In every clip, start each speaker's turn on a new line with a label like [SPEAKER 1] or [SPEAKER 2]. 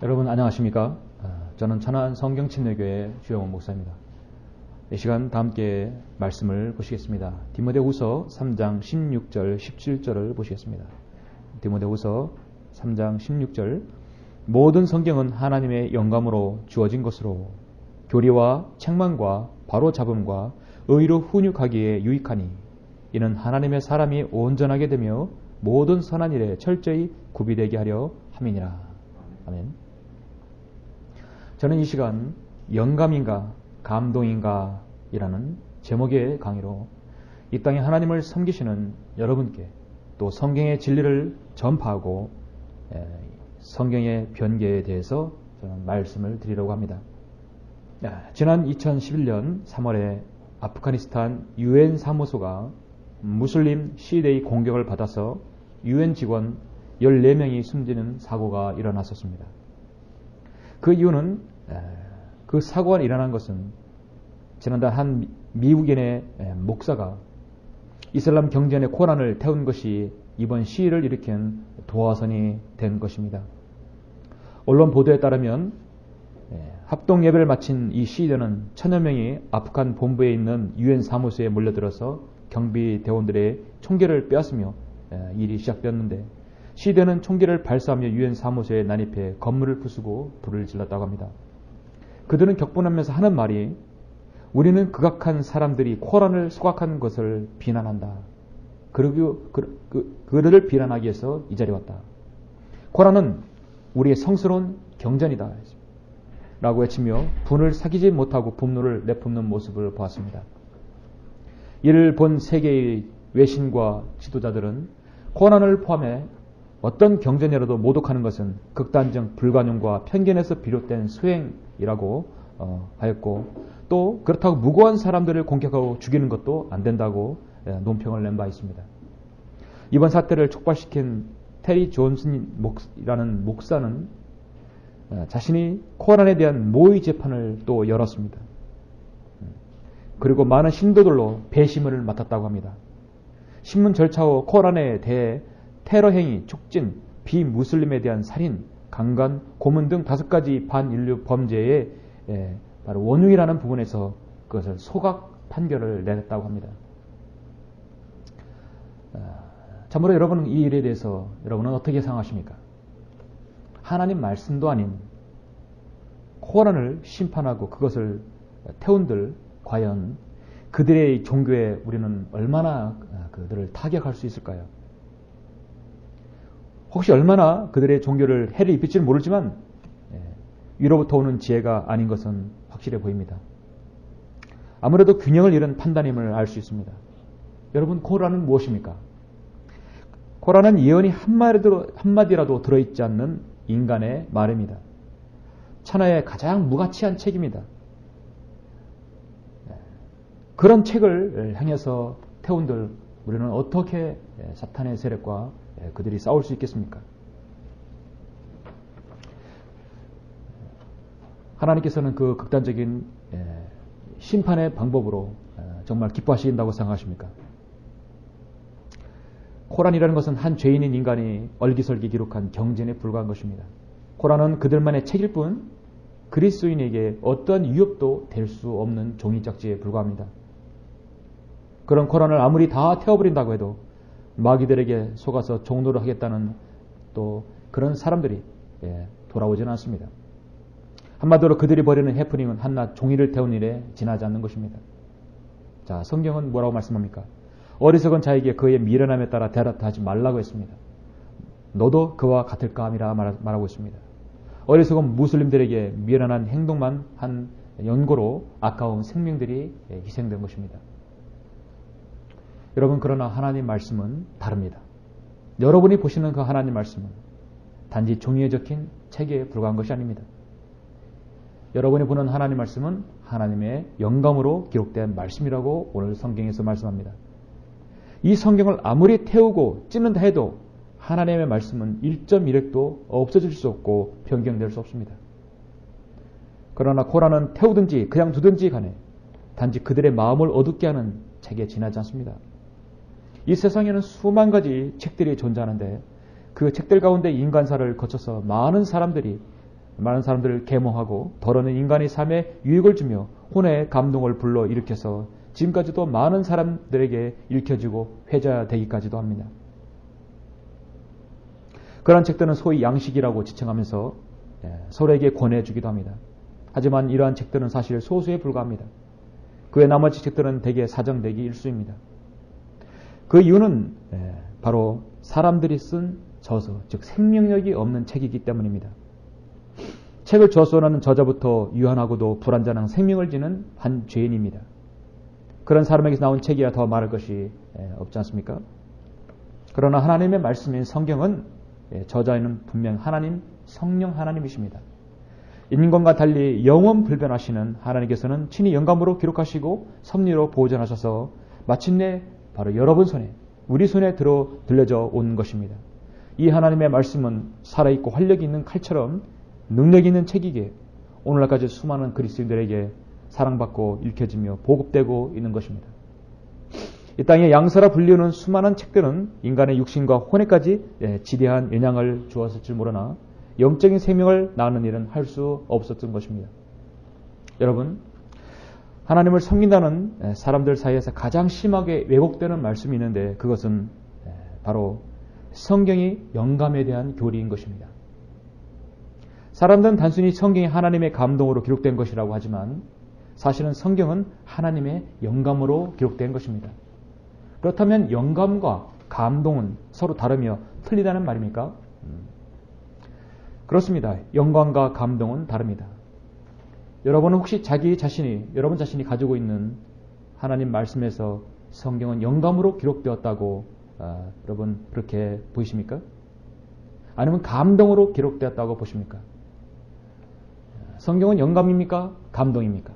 [SPEAKER 1] 여러분 안녕하십니까? 저는 천안 성경침례교회 주영원 목사입니다. 이 시간 다 함께 말씀을 보시겠습니다. 디모데후서 3장 16절 17절을 보시겠습니다. 디모데후서 3장 16절 모든 성경은 하나님의 영감으로 주어진 것으로 교리와 책망과 바로잡음과 의로 훈육하기에 유익하니 이는 하나님의 사람이 온전하게 되며 모든 선한 일에 철저히 구비되게 하려 함이니라. 아멘. 저는 이 시간 영감인가 감동인가 이라는 제목의 강의로 이 땅에 하나님을 섬기시는 여러분께 또 성경의 진리를 전파하고 성경의 변개에 대해서 저는 말씀을 드리려고 합니다. 지난 2011년 3월에 아프가니스탄 UN 사무소가 무슬림 시위대의 공격을 받아서 UN 직원 14명이 숨지는 사고가 일어났었습니다. 그 이유는 그 사고가 일어난 것은 지난달 한 미국인의 목사가 이슬람 경전의 코란을 태운 것이 이번 시위를 일으킨 도화선이 된 것입니다. 언론 보도에 따르면 합동 예배를 마친 이 시위대는 1000여 명이 아프간 본부에 있는 UN 사무소에 몰려들어서 경비대원들의 총기를 빼앗으며 일이 시작되었는데 시위대는 총기를 발사하며 UN 사무소에 난입해 건물을 부수고 불을 질렀다고 합니다. 그들은 격분하면서 하는 말이 우리는 극악한 사람들이 코란을 소각한 것을 비난한다. 그리고 그들을 비난하기 위해서 이 자리에 왔다. 코란은 우리의 성스러운 경전이다. 라고 외치며 분을 사귀지 못하고 분노를 내뿜는 모습을 보았습니다. 이를 본 세계의 외신과 지도자들은 코란을 포함해 어떤 경전이라도 모독하는 것은 극단적 불관용과 편견에서 비롯된 소행이라고 하였고 또 그렇다고 무고한 사람들을 공격하고 죽이는 것도 안 된다고 논평을 낸 바 있습니다. 이번 사태를 촉발시킨 테리 존슨이라는 목사는 자신이 코란에 대한 모의 재판을 또 열었습니다. 그리고 많은 신도들로 배심을 맡았다고 합니다. 신문 절차와 코란에 대해 테러 행위, 촉진, 비무슬림에 대한 살인, 강간, 고문 등 5가지 반인류 범죄의 바로 원흉이라는 부분에서 그것을 소각 판결을 내렸다고 합니다. 참으로 여러분은 이 일에 대해서 여러분은 어떻게 생각하십니까? 하나님 말씀도 아닌 코란을 심판하고 그것을 태운들 과연 그들의 종교에 우리는 얼마나 그들을 타격할 수 있을까요? 혹시 얼마나 그들의 종교를 해를 입힐지는 모르지만 위로부터 오는 지혜가 아닌 것은 확실해 보입니다. 아무래도 균형을 잃은 판단임을 알 수 있습니다. 여러분, 코란은 무엇입니까? 코란은 예언이 한마디라도 들어있지 않는 인간의 말입니다. 천하의 가장 무가치한 책입니다. 그런 책을 향해서 태운들 우리는 어떻게 사탄의 세력과 그들이 싸울 수 있겠습니까? 하나님께서는 그 극단적인 심판의 방법으로 정말 기뻐하신다고 생각하십니까? 코란이라는 것은 한 죄인인 인간이 얼기설기 기록한 경전에 불과한 것입니다. 코란은 그들만의 책일 뿐 그리스도인에게 어떠한 위협도 될 수 없는 종이짝지에 불과합니다. 그런 코란을 아무리 다 태워버린다고 해도 마귀들에게 속아서 종노를 하겠다는 또 그런 사람들이 돌아오지는 않습니다. 한마디로 그들이 벌이는 해프닝은 한낱 종이를 태운 일에 지나지 않는 것입니다. 자, 성경은 뭐라고 말씀합니까? 어리석은 자에게 그의 미련함에 따라 대답하지 말라고 했습니다. 너도 그와 같을까 함이라 말하고 있습니다. 어리석은 무슬림들에게 미련한 행동만 한 연고로 아까운 생명들이 희생된 것입니다. 여러분, 그러나 하나님 말씀은 다릅니다. 여러분이 보시는 그 하나님 말씀은 단지 종이에 적힌 책에 불과한 것이 아닙니다. 여러분이 보는 하나님 말씀은 하나님의 영감으로 기록된 말씀이라고 오늘 성경에서 말씀합니다. 이 성경을 아무리 태우고 찢는다 해도 하나님의 말씀은 1.1획도 없어질 수 없고 변경될 수 없습니다. 그러나 코란은 태우든지 그냥 두든지 간에 단지 그들의 마음을 어둡게 하는 책에 지나지 않습니다. 이 세상에는 수만 가지 책들이 존재하는데 그 책들 가운데 인간사를 거쳐서 많은 사람들이 많은 사람들을 계몽하고 더러는 인간의 삶에 유익을 주며 혼의 감동을 불러 일으켜서 지금까지도 많은 사람들에게 읽혀지고 회자되기까지도 합니다. 그런 책들은 소위 양식이라고 지칭하면서 서로에게 권해주기도 합니다. 하지만 이러한 책들은 사실 소수에 불과합니다. 그의 나머지 책들은 대개 사정되기 일수입니다. 그 이유는 바로 사람들이 쓴 저서, 즉 생명력이 없는 책이기 때문입니다. 책을 저서하는 저자부터 유한하고도 불완전한 생명을 지닌 한 죄인입니다. 그런 사람에게서 나온 책이야 더 말할 것이 없지 않습니까? 그러나 하나님의 말씀인 성경은 저자에는 분명 하나님, 성령 하나님이십니다. 인간과 달리 영원 불변하시는 하나님께서는 친히 영감으로 기록하시고 섭리로 보존하셔서 마침내 바로 여러분 손에, 우리 손에 들려져 온 것입니다. 이 하나님의 말씀은 살아있고 활력이 있는 칼처럼 능력 있는 책이기에 오늘날까지 수많은 그리스도인들에게 사랑받고 읽혀지며 보급되고 있는 것입니다. 이 땅에 양서라 불리우는 수많은 책들은 인간의 육신과 혼에까지 지대한 영향을 주었을 줄 모르나 영적인 생명을 낳는 일은 할 수 없었던 것입니다. 여러분, 하나님을 섬긴다는 사람들 사이에서 가장 심하게 왜곡되는 말씀이 있는데 그것은 바로 성경이 영감에 대한 교리인 것입니다. 사람들은 단순히 성경이 하나님의 감동으로 기록된 것이라고 하지만 사실은 성경은 하나님의 영감으로 기록된 것입니다. 그렇다면 영감과 감동은 서로 다르며 틀리다는 말입니까? 그렇습니다. 영감과 감동은 다릅니다. 여러분은 혹시 여러분 자신이 가지고 있는 하나님 말씀에서 성경은 영감으로 기록되었다고 여러분 그렇게 보이십니까? 아니면 감동으로 기록되었다고 보십니까? 성경은 영감입니까? 감동입니까?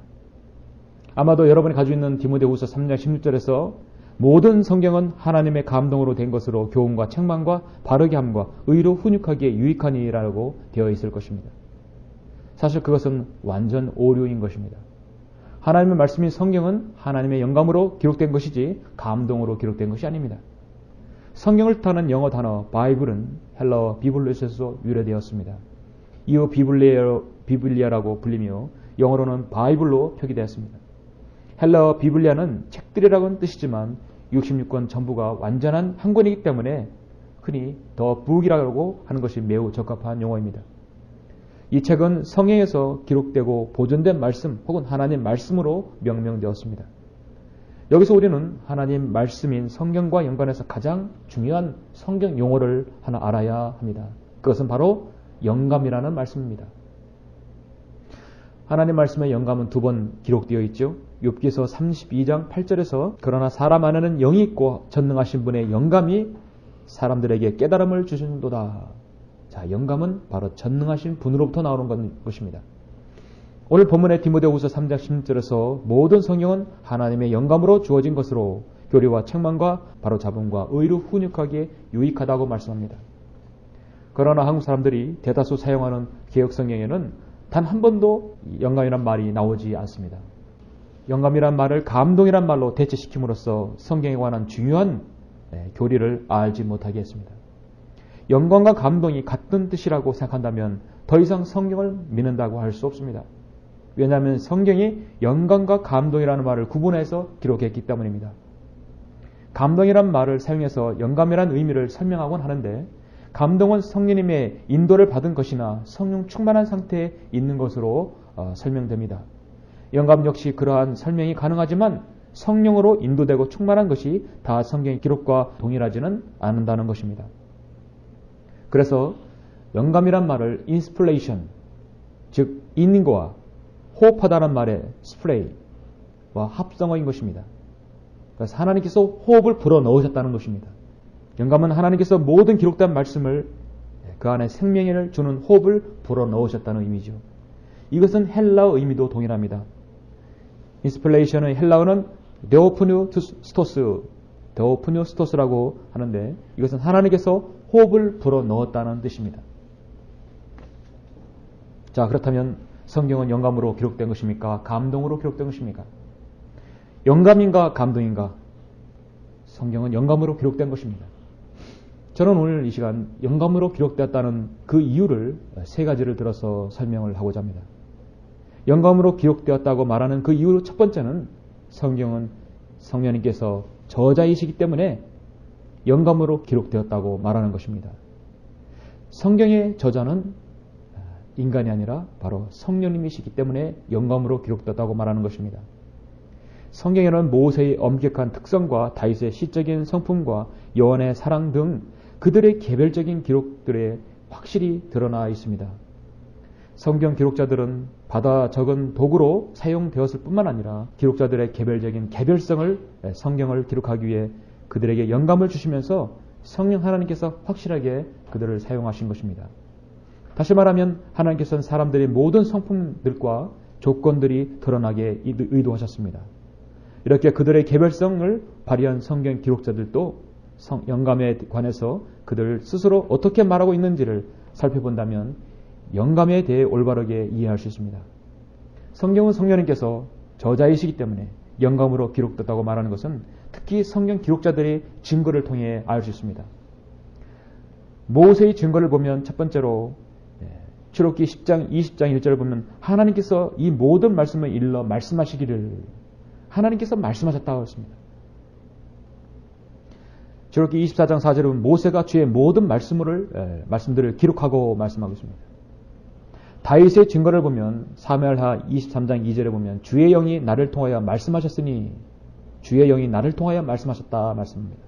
[SPEAKER 1] 아마도 여러분이 가지고 있는 디모데후서 3장 16절에서 모든 성경은 하나님의 감동으로 된 것으로 교훈과 책망과 바르게 함과 의로 훈육하기에 유익하니라고 되어 있을 것입니다. 사실 그것은 완전 오류인 것입니다. 하나님의 말씀인 성경은 하나님의 영감으로 기록된 것이지 감동으로 기록된 것이 아닙니다. 성경을 뜻하는 영어 단어 바이블은 헬라어 비블리오에서 유래되었습니다. 이후 비블리아라고 불리며 영어로는 바이블로 표기되었습니다. 헬라어 비블리아는 책들이라고는 뜻이지만 66권 전부가 완전한 한 권이기 때문에 흔히 더 북이라고 하는 것이 매우 적합한 용어입니다. 이 책은 성경에서 기록되고 보존된 말씀 혹은 하나님 말씀으로 명명되었습니다. 여기서 우리는 하나님 말씀인 성경과 연관해서 가장 중요한 성경 용어를 하나 알아야 합니다. 그것은 바로 영감이라는 말씀입니다. 하나님 말씀의 영감은 두 번 기록되어 있죠. 욥기서 32장 8절에서 그러나 사람 안에는 영이 있고 전능하신 분의 영감이 사람들에게 깨달음을 주신도다. 자, 영감은 바로 전능하신 분으로부터 나오는 것입니다. 오늘 본문의 디모데후서 3장 16절에서 모든 성경은 하나님의 영감으로 주어진 것으로 교리와 책망과 바로잡음과 의로 훈육하기에 유익하다고 말씀합니다. 그러나 한국 사람들이 대다수 사용하는 개혁성경에는 단 한 번도 영감이란 말이 나오지 않습니다. 영감이란 말을 감동이란 말로 대체시킴으로써 성경에 관한 중요한 교리를 알지 못하게 했습니다. 영감과 감동이 같은 뜻이라고 생각한다면 더 이상 성경을 믿는다고 할 수 없습니다. 왜냐하면 성경이 영감과 감동이라는 말을 구분해서 기록했기 때문입니다. 감동이란 말을 사용해서 영감이란 의미를 설명하곤 하는데 감동은 성령님의 인도를 받은 것이나 성령 충만한 상태에 있는 것으로 설명됩니다. 영감 역시 그러한 설명이 가능하지만 성령으로 인도되고 충만한 것이 다 성경의 기록과 동일하지는 않는다는 것입니다. 그래서 영감이란 말을 인스피레이션, 즉 있는 거와 호흡하다는 말의 스프레이와 합성어인 것입니다. 그래서 하나님께서 호흡을 불어 넣으셨다는 것입니다. 영감은 하나님께서 모든 기록된 말씀을 그 안에 생명을 주는 호흡을 불어 넣으셨다는 의미죠. 이것은 헬라어 의미도 동일합니다. 인스피레이션의 헬라어는 데오프뉴스토스라고 하는데 이것은 하나님께서 호흡을 불어 넣었다는 뜻입니다. 자, 그렇다면 성경은 영감으로 기록된 것입니까? 감동으로 기록된 것입니까? 영감인가 감동인가? 성경은 영감으로 기록된 것입니다. 저는 오늘 이 시간 영감으로 기록되었다는 그 이유를 세 가지를 들어서 설명을 하고자 합니다. 영감으로 기록되었다고 말하는 그 이유 첫 번째는 성경은 성령님께서 저자이시기 때문에 영감으로 기록되었다고 말하는 것입니다. 성경의 저자는 인간이 아니라 바로 성령님이시기 때문에 영감으로 기록되었다고 말하는 것입니다. 성경에는 모세의 엄격한 특성과 다윗의 시적인 성품과 여호와의 사랑 등 그들의 개별적인 기록들에 확실히 드러나 있습니다. 성경 기록자들은 받아 적은 도구로 사용되었을 뿐만 아니라 기록자들의 개별적인 개별성을 성경을 기록하기 위해 그들에게 영감을 주시면서 성령 하나님께서 확실하게 그들을 사용하신 것입니다. 다시 말하면 하나님께서는 사람들의 모든 성품들과 조건들이 드러나게 의도하셨습니다. 이렇게 그들의 개별성을 발휘한 성경 기록자들도 영감에 관해서 그들 스스로 어떻게 말하고 있는지를 살펴본다면 영감에 대해 올바르게 이해할 수 있습니다. 성경은 성령님께서 저자이시기 때문에 영감으로 기록됐다고 말하는 것은 특히 성경 기록자들의 증거를 통해 알 수 있습니다. 모세의 증거를 보면 첫 번째로 출애굽기 10장 20장 1절을 보면 하나님께서 이 모든 말씀을 일러 말씀하시기를 하나님께서 말씀하셨다고 했습니다. 출애굽기 24장 4절에 보면 모세가 주의 모든 말씀들을 기록하고 말씀하고 있습니다. 다윗의 증거를 보면 사무엘하 23장 2절에 보면 주의 영이 나를 통하여 말씀하셨으니 주의 영이 나를 통하여 말씀하셨다 말씀입니다.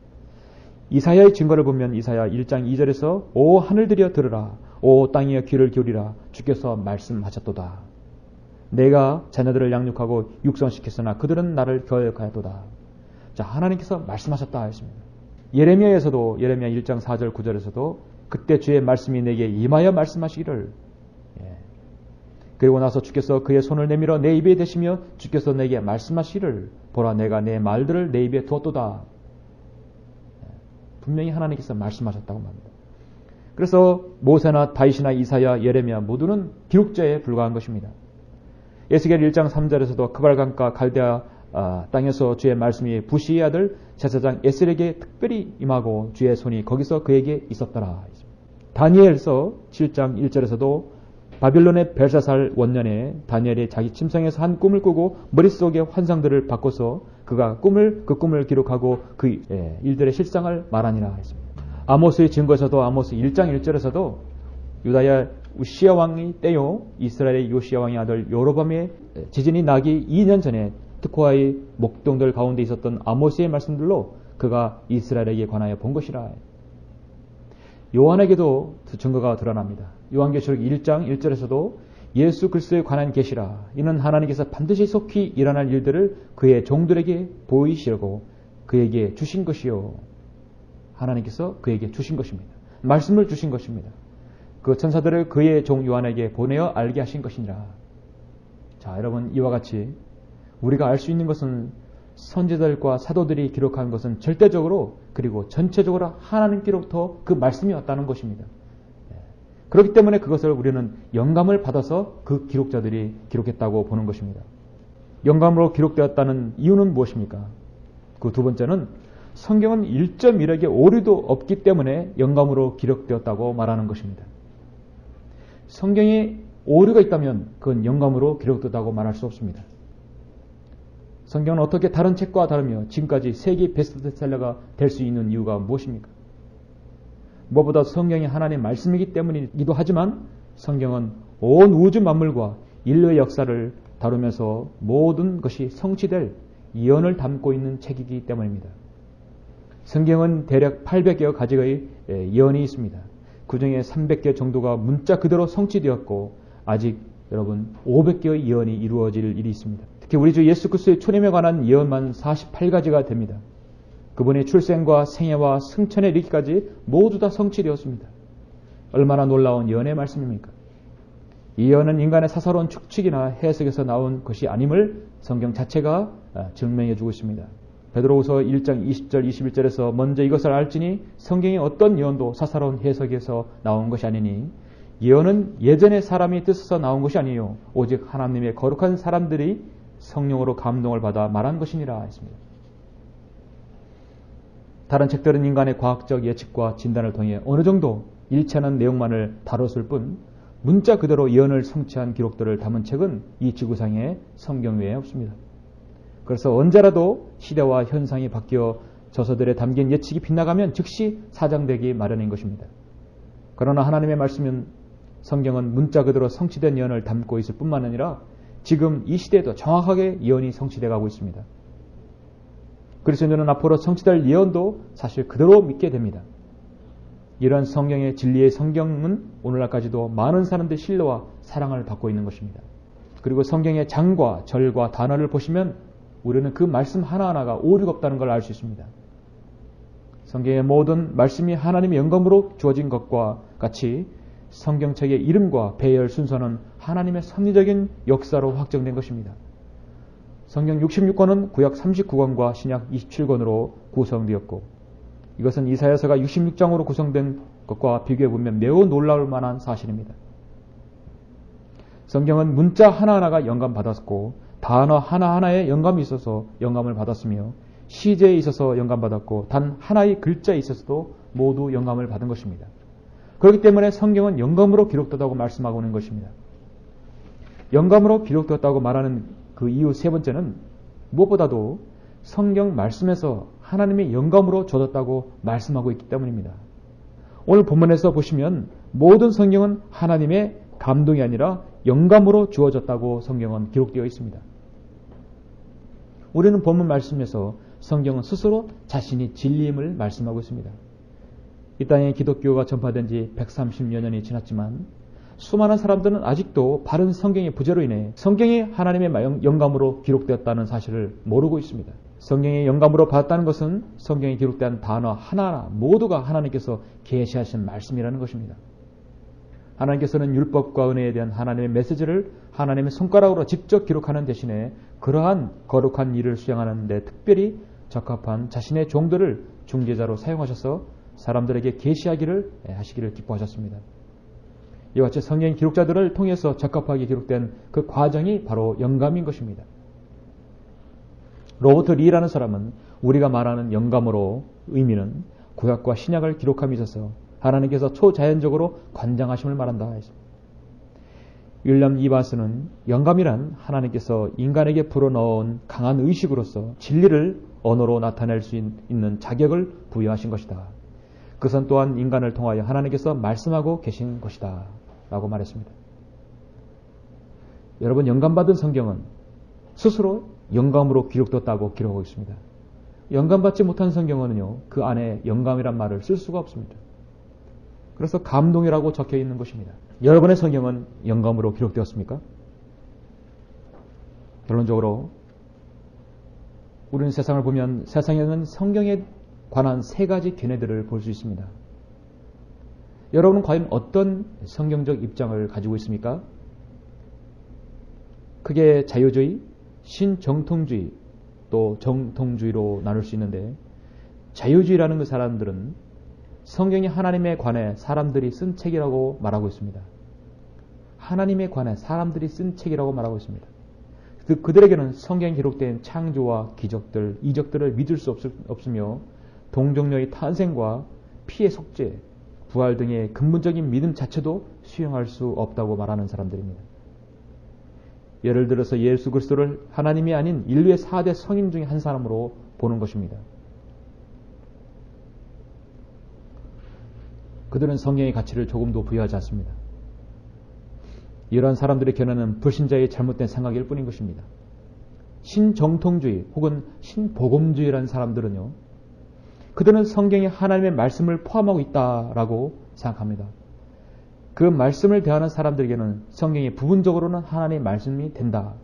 [SPEAKER 1] 이사야의 증거를 보면 이사야 1장 2절에서 오 하늘들이여 들으라 오 땅이여 귀를 기울이라 주께서 말씀하셨도다. 내가 자녀들을 양육하고 육성시켰으나 그들은 나를 교육하였도다. 자, 하나님께서 말씀하셨다 했습니다. 예레미야에서도 예레미야 1장 4절 9절에서도 그때 주의 말씀이 내게 임하여 말씀하시기를 그리고 나서 주께서 그의 손을 내밀어 내 입에 대시며 주께서 내게 말씀하시기를 보라 내가 내 말들을 내 입에 두었도다. 분명히 하나님께서 말씀하셨다고 말합니다. 그래서 모세나 다윗이나 이사야 예레미야 모두는 기록자에 불과한 것입니다. 에스겔 1장 3절에서도 크발강가 갈대아 땅에서 주의 말씀이 부시의 아들 제사장 에셀에게 특별히 임하고 주의 손이 거기서 그에게 있었더라. 다니엘서 7장 1절에서도 바빌론의 벨사살 원년에 다니엘이 자기 침상에서 한 꿈을 꾸고 머릿속에 환상들을 바꿔서 그가 그 꿈을 기록하고 그 일들의 실상을 말하니라 했습니다. 아모스의 증거에서도 아모스 1장 1절에서도 유다야 우시야 왕이 때요 이스라엘의 요시야 왕의 아들 여로밤의 지진이 나기 2년 전에 특호와의 목동들 가운데 있었던 아모스의 말씀들로 그가 이스라엘에게 관하여 본 것이라. 요한에게도 증거가 드러납니다. 요한계시록 1장 1절에서도 예수 그리스도에 관한 계시라. 이는 하나님께서 반드시 속히 일어날 일들을 그의 종들에게 보이시려고 그에게 주신 것이요. 하나님께서 그에게 주신 것입니다. 말씀을 주신 것입니다. 그 천사들을 그의 종 요한에게 보내어 알게 하신 것이니라. 자, 여러분 이와 같이 우리가 알 수 있는 것은 선지자들과 사도들이 기록한 것은 절대적으로 그리고 전체적으로 하나님께로부터 그 말씀이 왔다는 것입니다. 그렇기 때문에 그것을 우리는 영감을 받아서 그 기록자들이 기록했다고 보는 것입니다. 영감으로 기록되었다는 이유는 무엇입니까? 그 두 번째는 성경은 1.1억의 오류도 없기 때문에 영감으로 기록되었다고 말하는 것입니다. 성경에 오류가 있다면 그건 영감으로 기록되었다고 말할 수 없습니다. 성경은 어떻게 다른 책과 다르며 지금까지 세계 베스트셀러가 될 수 있는 이유가 무엇입니까? 무엇보다 성경이 하나님의 말씀이기 때문이기도 하지만 성경은 온 우주 만물과 인류의 역사를 다루면서 모든 것이 성취될 예언을 담고 있는 책이기 때문입니다. 성경은 대략 800여 가지의 예언이 있습니다. 그 중에 300개 정도가 문자 그대로 성취되었고 아직 여러분 500개의 예언이 이루어질 일이 있습니다. 특히 우리 주 예수 그리스도의 초림에 관한 예언만 48가지가 됩니다. 그분의 출생과 생애와 승천에 이르기까지 모두 다 성취되었습니다. 얼마나 놀라운 예언의 말씀입니까? 이 예언은 인간의 사사로운 추측이나 해석에서 나온 것이 아님을 성경 자체가 증명해 주고 있습니다. 베드로후서 1장 20절 21절에서 먼저 이것을 알지니 성경의 어떤 예언도 사사로운 해석에서 나온 것이 아니니 예언은 예전의 사람이 뜻에서 나온 것이 아니요 오직 하나님의 거룩한 사람들이 성령으로 감동을 받아 말한 것이니라 했습니다. 다른 책들은 인간의 과학적 예측과 진단을 통해 어느 정도 일치하는 내용만을 다뤘을 뿐 문자 그대로 예언을 성취한 기록들을 담은 책은 이 지구상에 성경 외에 없습니다. 그래서 언제라도 시대와 현상이 바뀌어 저서들에 담긴 예측이 빗나가면 즉시 사장되기 마련인 것입니다. 그러나 하나님의 말씀은 성경은 문자 그대로 성취된 예언을 담고 있을 뿐만 아니라 지금 이 시대에도 정확하게 예언이 성취되어 가고 있습니다. 그리스도인들은 앞으로 성취될 예언도 사실 그대로 믿게 됩니다. 이런 성경의 진리의 성경은 오늘날까지도 많은 사람들의 신뢰와 사랑을 받고 있는 것입니다. 그리고 성경의 장과 절과 단어를 보시면 우리는 그 말씀 하나하나가 오류가 없다는 걸 알 수 있습니다. 성경의 모든 말씀이 하나님의 영감으로 주어진 것과 같이 성경책의 이름과 배열 순서는 하나님의 섭리적인 역사로 확정된 것입니다. 성경 66권은 구약 39권과 신약 27권으로 구성되었고 이것은 이사야서가 66장으로 구성된 것과 비교해보면 매우 놀라울 만한 사실입니다. 성경은 문자 하나하나가 영감받았고 단어 하나하나에 영감이 있어서 영감을 받았으며 시제에 있어서 영감받았고 단 하나의 글자에 있어서도 모두 영감을 받은 것입니다. 그렇기 때문에 성경은 영감으로 기록되었다고 말씀하고 있는 것입니다. 영감으로 기록되었다고 말하는 그 이유 세 번째는 무엇보다도 성경 말씀에서 하나님의 영감으로 주어졌다고 말씀하고 있기 때문입니다. 오늘 본문에서 보시면 모든 성경은 하나님의 감동이 아니라 영감으로 주어졌다고 성경은 기록되어 있습니다. 우리는 본문 말씀에서 성경은 스스로 자신이 진리임을 말씀하고 있습니다. 이 땅에 기독교가 전파된 지 130여 년이 지났지만 수많은 사람들은 아직도 바른 성경의 부재로 인해 성경이 하나님의 영감으로 기록되었다는 사실을 모르고 있습니다. 성경의 영감으로 받았다는 것은 성경에 기록된 단어 하나하나 모두가 하나님께서 계시하신 말씀이라는 것입니다. 하나님께서는 율법과 은혜에 대한 하나님의 메시지를 하나님의 손가락으로 직접 기록하는 대신에 그러한 거룩한 일을 수행하는 데 특별히 적합한 자신의 종들을 중재자로 사용하셔서 사람들에게 계시하기를 하시기를 기뻐하셨습니다. 이와 같이 성경 기록자들을 통해서 적합하게 기록된 그 과정이 바로 영감인 것입니다. 로버트 리라는 사람은 우리가 말하는 영감으로 의미는 구약과 신약을 기록함에 있어서 하나님께서 초자연적으로 관장하심을 말한다 했습니다. 윌리엄 이바스는 영감이란 하나님께서 인간에게 불어넣은 강한 의식으로서 진리를 언어로 나타낼 수 있는 자격을 부여하신 것이다. 그것은 또한 인간을 통하여 하나님께서 말씀하고 계신 것이다 라고 말했습니다. 여러분, 영감받은 성경은 스스로 영감으로 기록되었다고 기록하고 있습니다. 영감받지 못한 성경은요, 그 안에 영감이란 말을 쓸 수가 없습니다. 그래서 감동이라고 적혀 있는 것입니다. 여러분의 성경은 영감으로 기록되었습니까? 결론적으로 우리는 세상을 보면 세상에는 성경에 관한 세 가지 견해들을 볼 수 있습니다. 여러분은 과연 어떤 성경적 입장을 가지고 있습니까? 크게 자유주의, 신정통주의, 또 정통주의로 나눌 수 있는데 자유주의라는 그 사람들은 성경이 하나님에 관해 사람들이 쓴 책이라고 말하고 있습니다. 하나님에 관해 사람들이 쓴 책이라고 말하고 있습니다. 그들에게는 성경에 기록된 창조와 기적들, 이적들을 믿을 수 없으며 동정녀의 탄생과 피의 속죄, 부활 등의 근본적인 믿음 자체도 수용할 수 없다고 말하는 사람들입니다. 예를 들어서 예수 그리스도를 하나님이 아닌 인류의 4대 성인 중에 한 사람으로 보는 것입니다. 그들은 성경의 가치를 조금도 부여하지 않습니다. 이러한 사람들의 견해는 불신자의 잘못된 생각일 뿐인 것입니다. 신정통주의 혹은 신복음주의라는 사람들은요, 그들은 성경에 하나님의 말씀을 포함하고 있다라고 생각합니다. 그 말씀을 대하는 사람들에게는 성경이 부분적으로는 하나님의 말씀이 된다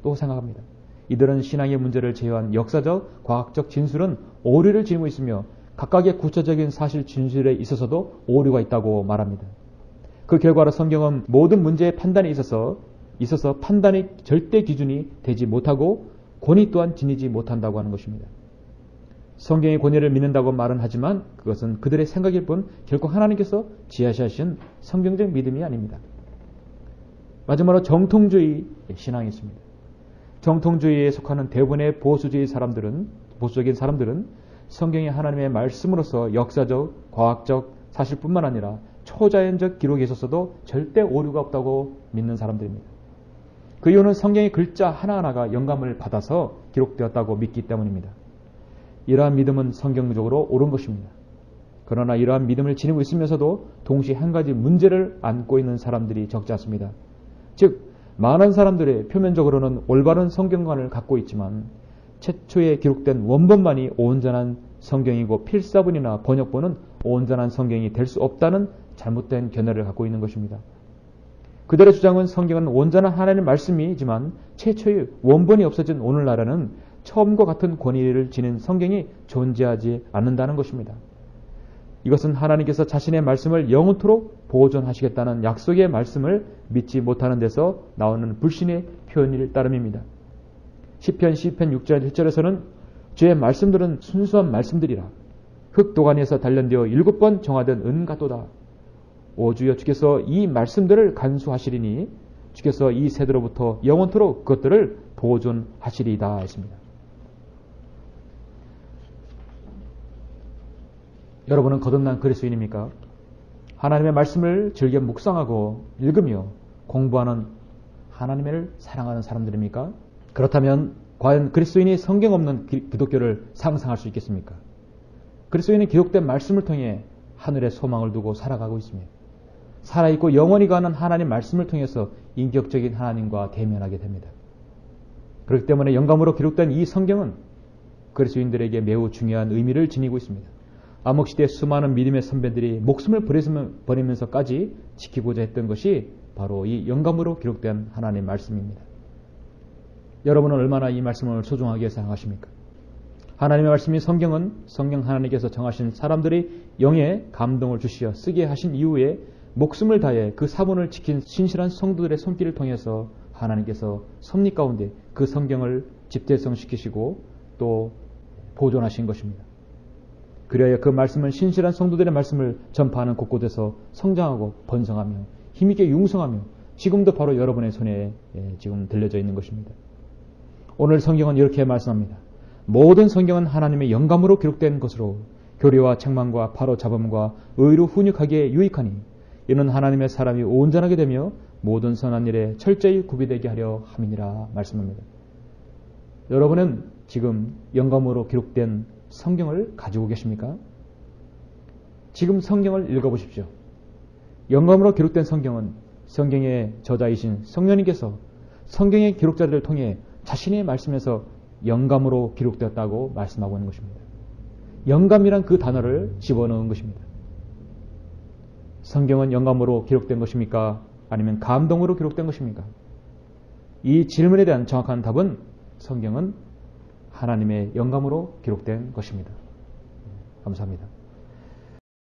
[SPEAKER 1] 또 생각합니다. 이들은 신앙의 문제를 제외한 역사적, 과학적 진술은 오류를 지니고 있으며 각각의 구체적인 사실 진술에 있어서도 오류가 있다고 말합니다. 그 결과로 성경은 모든 문제의 판단에 있어서 판단의 절대 기준이 되지 못하고 권위 또한 지니지 못한다고 하는 것입니다. 성경의 권위를 믿는다고 말은 하지만 그것은 그들의 생각일 뿐 결코 하나님께서 지하시하신 성경적 믿음이 아닙니다. 마지막으로 정통주의 신앙이 있습니다. 정통주의에 속하는 대부분의 보수적인 사람들은 성경이 하나님의 말씀으로서 역사적, 과학적 사실뿐만 아니라 초자연적 기록에 있어서도 절대 오류가 없다고 믿는 사람들입니다. 그 이유는 성경의 글자 하나하나가 영감을 받아서 기록되었다고 믿기 때문입니다. 이러한 믿음은 성경적으로 옳은 것입니다. 그러나 이러한 믿음을 지니고 있으면서도 동시에 한 가지 문제를 안고 있는 사람들이 적지 않습니다. 즉, 많은 사람들이 표면적으로는 올바른 성경관을 갖고 있지만 최초에 기록된 원본만이 온전한 성경이고 필사본이나 번역본은 온전한 성경이 될 수 없다는 잘못된 견해를 갖고 있는 것입니다. 그들의 주장은 성경은 온전한 하나님의 말씀이지만 최초의 원본이 없어진 오늘날에는 처음과 같은 권위를 지닌 성경이 존재하지 않는다는 것입니다. 이것은 하나님께서 자신의 말씀을 영원토록 보존하시겠다는 약속의 말씀을 믿지 못하는 데서 나오는 불신의 표현일 따름입니다. 시편 6절 1절에서는 주의 말씀들은 순수한 말씀들이라 흙 도가니에서 단련되어 7번 정화된 은 같도다. 오 주여, 주께서 이 말씀들을 간수하시리니 주께서 이 세대로부터 영원토록 그것들을 보존하시리이다 했습니다. 여러분은 거듭난 그리스도인입니까? 하나님의 말씀을 즐겨 묵상하고 읽으며 공부하는 하나님을 사랑하는 사람들입니까? 그렇다면 과연 그리스도인이 성경 없는 기독교를 상상할 수 있겠습니까? 그리스도인은 기록된 말씀을 통해 하늘의 소망을 두고 살아가고 있습니다. 살아있고 영원히 가는 하나님 말씀을 통해서 인격적인 하나님과 대면하게 됩니다. 그렇기 때문에 영감으로 기록된 이 성경은 그리스도인들에게 매우 중요한 의미를 지니고 있습니다. 암흑시대의 수많은 믿음의 선배들이 목숨을 버리면서까지 지키고자 했던 것이 바로 이 영감으로 기록된 하나님의 말씀입니다. 여러분은 얼마나 이 말씀을 소중하게 생각하십니까? 하나님의 말씀인 성경은 성경 하나님께서 정하신 사람들의 영에 감동을 주시어 쓰게 하신 이후에 목숨을 다해 그 사본을 지킨 신실한 성도들의 손길을 통해서 하나님께서 섭리 가운데 그 성경을 집대성시키시고 또 보존하신 것입니다. 그래야 그 말씀은 신실한 성도들의 말씀을 전파하는 곳곳에서 성장하고 번성하며 힘있게 융성하며 지금도 바로 여러분의 손에 지금 들려져 있는 것입니다. 오늘 성경은 이렇게 말씀합니다. 모든 성경은 하나님의 영감으로 기록된 것으로 교리와 책망과 바로잡음과 의로 훈육하기에 유익하니 이는 하나님의 사람이 온전하게 되며 모든 선한 일에 철저히 구비되게 하려 함이니라 말씀합니다. 여러분은 지금 영감으로 기록된 성경을 가지고 계십니까? 지금 성경을 읽어보십시오. 영감으로 기록된 성경은 성경의 저자이신 성령님께서 성경의 기록자들을 통해 자신의 말씀에서 영감으로 기록되었다고 말씀하고 있는 것입니다. 영감이란 그 단어를 집어넣은 것입니다. 성경은 영감으로 기록된 것입니까? 아니면 감동으로 기록된 것입니까? 이 질문에 대한 정확한 답은 성경은 하나님의 영감으로 기록된 것입니다. 감사합니다.